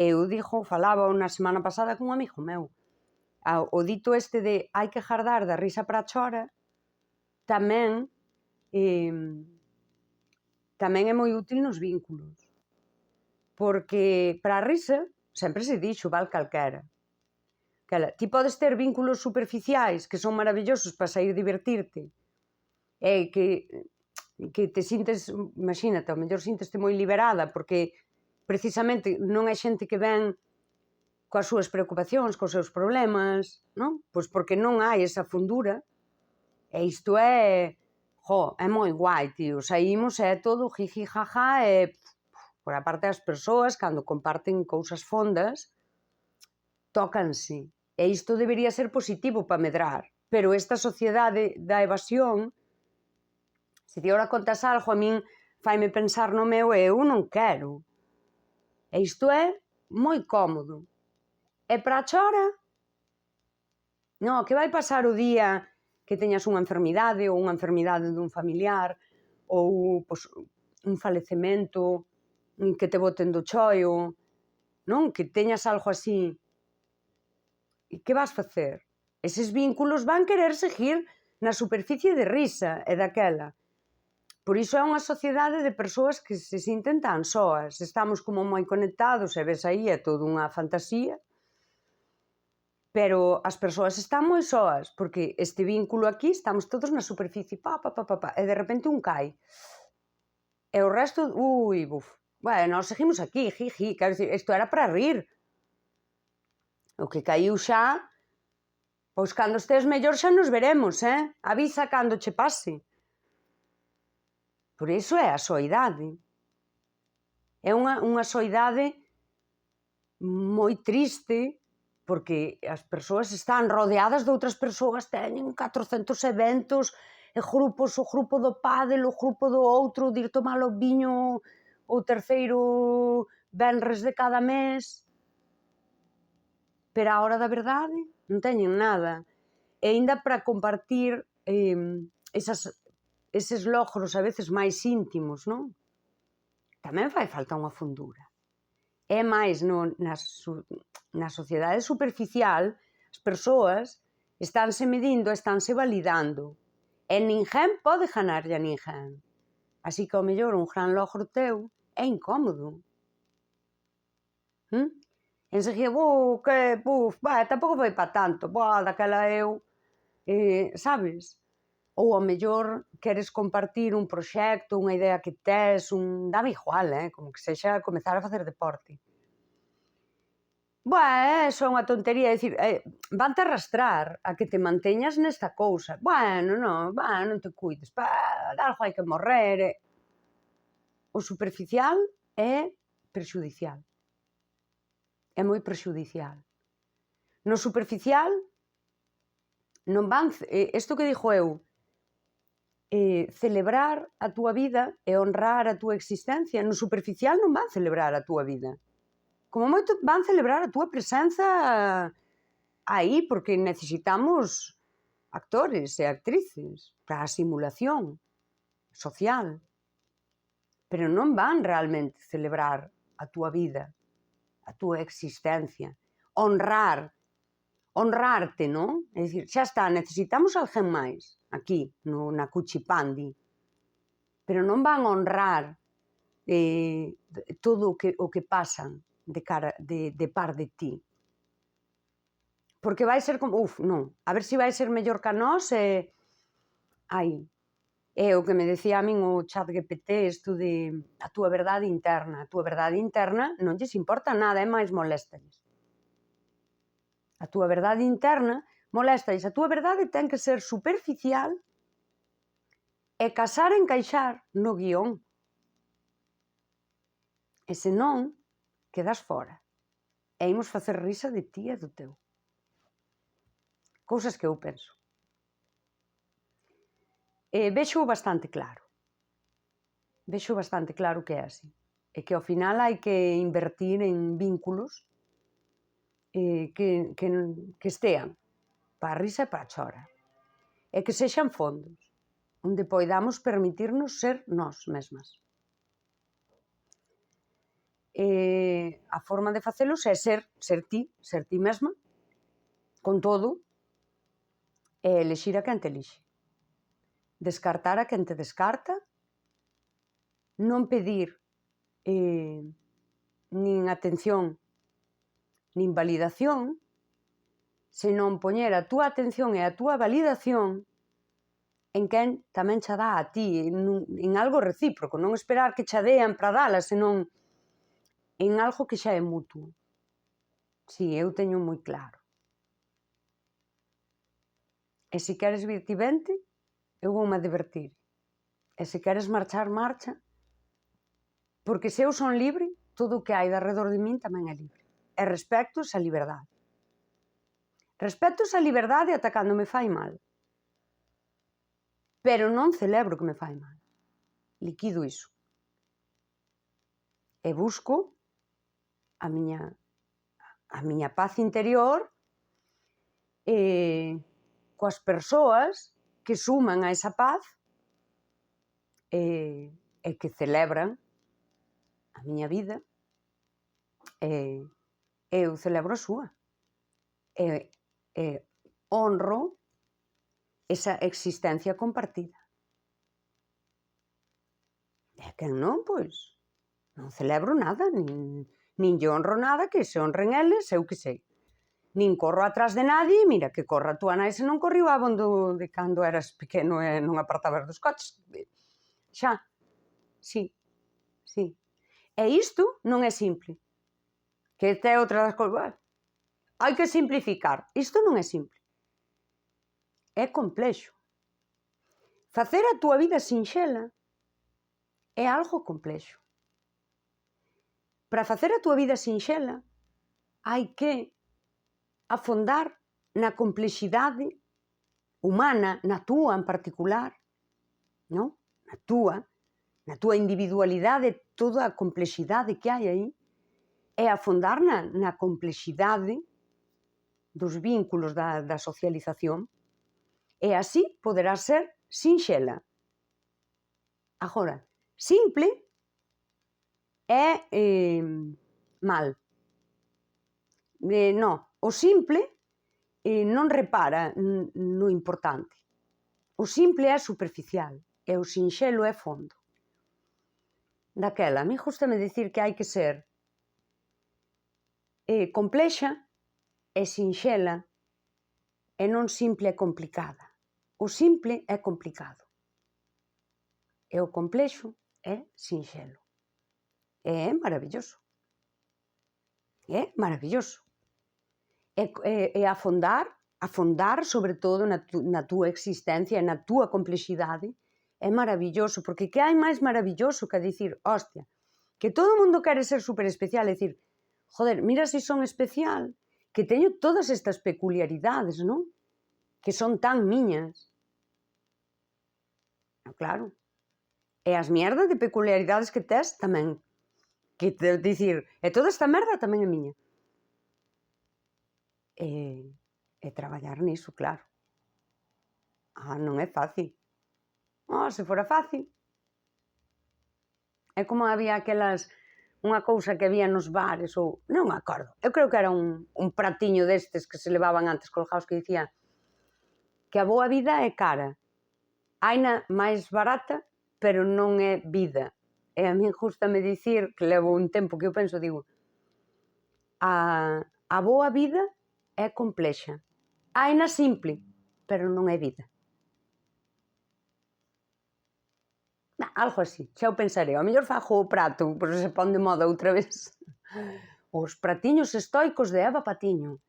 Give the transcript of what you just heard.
Eu falaba na semana pasada cun amigo meu. O dito este de hai que jardar da risa para a chora tamén é moi útil nos vínculos. Porque para a risa, sempre se dixo, val calquera. Ti podes ter vínculos superficiais que son maravillosos para sair divertirte e que te sintes, imagínate, ao mellor sinteste moi liberada porque precisamente non é xente que ven coas súas preocupacións, cos seus problemas, non? Pois porque non hai esa fundura e isto é moi guai, tío, saímos e é todo jiji jaja e por a parte das persoas, cando comparten cousas fondas, tócanse. E isto debería ser positivo para medrar. Pero esta sociedade da evasión, se ti ora contas algo, a min faime pensar no meu e eu non quero. E isto é moi cómodo. E para a chora? Non, que vai pasar o día que teñas unha enfermidade ou unha enfermidade dun familiar ou un falecemento, que te boten do choio, non? Que teñas algo así. E que vas facer? Eses vínculos van querer seguir na superficie de risa e daquela. Por iso é unha sociedade de persoas que se sinten tan soas. Estamos como moi conectados e ves aí, é toda unha fantasía. Pero as persoas están moi soas, porque este vínculo aquí, estamos todos na superficie, e de repente un cai. E o resto, bueno, nós seguimos aquí, jiji, quero dicir, isto era para rir. O que caiu xa, pois cando estés mellor xa nos veremos, avisa cando che pase. Por iso é a soidade. É unha soidade moi triste, porque as persoas están rodeadas de outras persoas, teñen 400 eventos, grupos, o grupo do pádel, o grupo do outro, de ir tomar o viño o terceiro venres de cada mes. Pero a hora da verdade non teñen nada. E ainda para compartir eses logros a veces máis íntimos, non? Tamén fai falta unha fundura. É máis na sociedade superficial, as persoas estánse medindo, estánse validando. E ninguén pode ganarlle a ninguén. Así que, ao mellor, un gran logro teu é incómodo. Enseguida, tampouco foi para tanto, daquela eu, sabes? Ou ao mellor queres compartir un proxecto, unha idea que tes, dame igual, como que sexa comezar a facer deporte. Eso é unha tontería, é dicir, vante arrastrar a que te manteñas nesta cousa. Non te cuides, algo hai que morrer. O superficial é perxudicial. É moi perxudicial. No superficial non van, isto que dixo eu, celebrar a túa vida e honrar a túa existencia. No superficial non van celebrar a túa vida. Como moito van celebrar a túa presenza aí, porque necesitamos actores e actrices para a simulación social. Pero non van realmente celebrar a túa vida, a túa existencia. Honrarte, non? É dicir, xa está, necesitamos alguén máis aquí, na Cuchipandi. Pero non van honrar todo o que pasan de par de ti. Porque vai ser como, non, a ver se vai ser mellor que a nós e... É o que me decía a min o ChatGPT, isto de a túa verdade interna. A túa verdade interna non lles importa nada, é máis moléstalles. A túa verdade interna moléstalles. A túa verdade ten que ser superficial e casar e encaixar no guión. E senón, quedas fora. E imos facer risa de ti e do teu. Cousas que eu penso. Vexo bastante claro. Vexo bastante claro que é así. E que ao final hai que invertir en vínculos que estean para a risa e para a chora. E que sexan fondos, onde poidamos permitirnos ser nós mesmas. a forma de facelos é ser ti mesma, con todo, e elexir a quen te elixe. Descartar a quen te descarta, non pedir nin atención nin validación, senón poñer a túa atención e a túa validación en quen tamén xa dá a ti, en algo recíproco, non esperar que xa dean para dala, senón en algo que xa é mutuo. Si, eu teño moi claro. E se queres virte, vente, eu voume a divertir. E se queres marchar, marcha, porque se eu son libre, todo o que hai de arredor de min tamén é libre. E respecto esa liberdade. Respecto esa liberdade ata cando me fai mal. Pero non celebro que me fai mal. Liquido iso. E busco a miña paz interior coas persoas que suman a esa paz e que celebran a miña vida e eu celebro a súa. E honro esa existencia compartida. E quen non, pois, non celebro nada, nin lle honro nada, que se honren eles, eu que sei. Nin corro atrás de nadie, mira, que corra a túa nai se non corriu abondo de cando eras pequeno e non apartabas dos coches. Xa, sí. E isto non é simple. Que esta é outra das cousas. Hai que simplificar. Isto non é simple. É complexo. Facer a túa vida sinxela é algo complexo. Para facer a túa vida sinxela hai que afondar na complexidade humana, na túa en particular, non? Na túa individualidade, toda a complexidade que hai aí, é afondar na complexidade dos vínculos da socialización, e así poderás ser sinxela. Agora, simple é mal. Non, o simple non repara no importante. O simple é superficial e o sinxelo é fondo. Daquela, a mí gústame dicir que hai que ser complexa e sinxela e non simple e complicada. O simple é complicado e o complexo é sinxelo. E é maravilloso. É maravilloso. E afondar sobre todo na túa existencia e na túa complexidade é maravilloso, porque que hai máis maravilloso que dicir, hostia, que todo o mundo quere ser super especial, e dicir, joder, mira se son especial, que teño todas estas peculiaridades, non? Que son tan miñas. Claro. E as mierdas de peculiaridades que tes tamén. Que dicir, e toda esta merda tamén é miña. E traballar niso, claro. Non é fácil. Se fora fácil. É como había unha cousa que había nos bares, ou non me acordo, eu creo que era un pratiño destes que se levaban antes colgados que dicía que a boa vida é cara. Haina máis barata, pero non é vida. E a min gústame dicir, que levo un tempo que eu penso, digo, a boa vida é complexa. Haina simple, pero non é vida. Algo así, xa o pensarei. Ao mellor fago o prato, por se pon de moda outra vez. Os pratiños estoicos de Eva Patiño.